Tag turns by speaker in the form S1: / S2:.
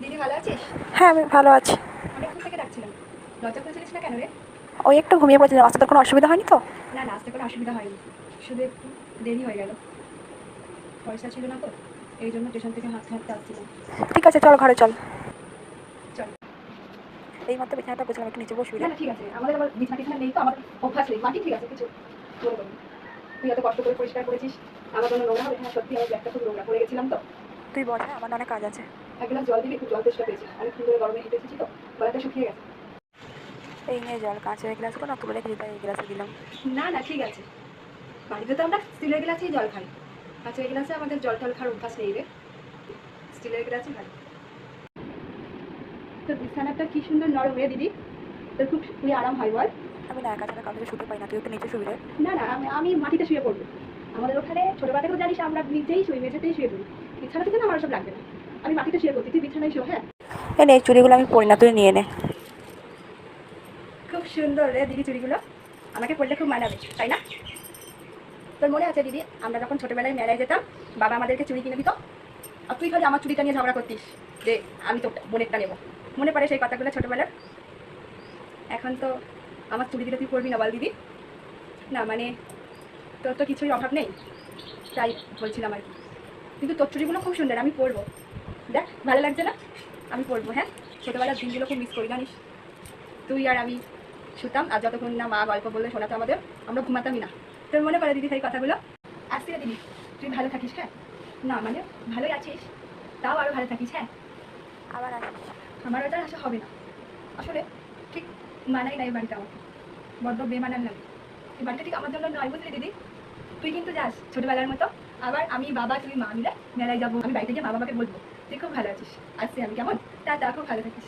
S1: দিদি ভালো আছিস?
S2: হ্যাঁ, আমি ভালো আছি।
S1: অনেকক্ষণ থেকে ডাকছিলাম। লজ্জা করছিলিস না কেন রে?
S2: ওই একটু ঘুমিয়ে পড়েছিলাম। আসতে তোর কোনো অসুবিধা হয়নি তো?
S1: না না, আসতে কোনো অসুবিধা হয়নি, শুধু একটু দেরি হয়ে গেল। পয়সা ছিল না তো, এই জন্য স্টেশন থেকে হাঁটতে হাঁটতে আসছিলাম।
S2: ঠিক আছে, চল ঘরে চল।
S1: চল।
S2: এই মাত্র বিছানাটা গোছালাম, একটু নিচে বসবি
S1: না
S2: রে?
S1: না, ঠিক আছে, আমাদের আবার বিছানা টিছানা নেই তো, আমার অভ্যাস নেই। মাটি ঠিক আছে, কিছু মনে করবি। তুই এত কষ্ট করে পরিষ্কার করেছিস, আমার জন্য নোংরা হবে? হ্যাঁ সত্যি, আমার ব্যাগটা খুব নোংরা করে গেছিলাম তো।
S2: তুই বল, হ্যাঁ আমার না অনেক কাজ আছে।
S1: এক গ্লাস জল দিবি, একটু জল তেষ্টা পেয়েছি, অনেকক্ষণ ধরে গরমে হেঁটে এসেছি তো, গলাটা শুকিয়ে গেছে।
S2: এই নিয়ে জল, কাঁচের গ্লাসগুলো না তুলে রেখে দিতে, এই গ্লাসে দিলাম।
S1: না না, ঠিক আছে, বাড়িতে তো আমরা স্টিলের গ্লাসেই জল খাই, কাঁচের গ্লাসে আমাদের জল টল খাওয়ার অভ্যাস নেই রে, স্টিলের গ্লাসই খাই। তোর বিছানাটা কি সুন্দর নরম রে দিদি, তোর খুব শুয়ে আরাম হয় বল।
S2: আমি না একা ছাড়া কাউকে শুতে পাই না, তুই একটু নিচে শুবি রে?
S1: না না, আমি মাটিতে শুয়ে পড়বো। আমাদের ওখানে ছোটবেলা থেকেও জানিস আমরা নিচেই শুই, মেঝেতেই শুয়ে পড়ি। বিছানা থেকে না আমার সব লাগবে না, আমি মাটিতে শুয়ে পড়ছি, তুই বিছানায় শো। হ্যাঁ,
S2: এই নে, এই চুড়িগুলো আমি পরি না, তুই নিয়ে নে।
S1: খুব সুন্দর রে দিদি চুড়িগুলো, আমাকে পরলে খুব মানাবে, তাই না? তোর মনে আছে দিদি, আমরা যখন ছোটবেলায় মেলায় যেতাম, বাবা আমাদেরকে চুড়ি কিনে দিত, আর তুই খালি আমার চুড়িটা নিয়ে ঝগড়া করতিস যে আমি তো বোনেরটা নেবো। মনে পড়ে সেই কথাগুলো ছোটবেলার? এখন তো আমার চুড়ি দিলে তুই পরবি না বল দিদি? না মানে, তোর তো কিছুই অভাব নেই, তাই বলছিলাম আর কি। কিন্তু তোর চুড়িগুলো খুব সুন্দর, আমি পরবো। দেখ ভালো লাগছে না? আমি পরবো। হ্যাঁ, ছোটোবেলার দিনগুলো খুব মিস করি জানিস। তুই আর আমি শুতাম, আর যতক্ষণ না মা গল্প বললে শোনাতো আমাদের, আমরা ঘুমাতামই না। তোর মনে পড়ে দিদি সেই কথাগুলো? আসছি রে দিদি, তুই ভালো থাকিস। হ্যাঁ, না মানে ভালোই আছিস, তাও আরও ভালো থাকিস। হ্যাঁ,
S2: আবার আসিস।
S1: আমার ওটা আশা হবে না, আসলে ঠিক মানাই নাই বাড়িটা আমাকে, বড্ড বেমানান লাগে। এই বাড়িটা ঠিক আমার জন্য নয়, বুঝলি দিদি? তুই কিন্তু যাস ছোটবেলার মতো, আবার আমি বাবা তুই মা মিলে মেলায় যাবো, আমি বাড়িতে গিয়ে মা বাবাকে বলবো তুই খুব ভালো আছিস। আসছি আমি, কেমন? তা খুব ভালো থাকিস।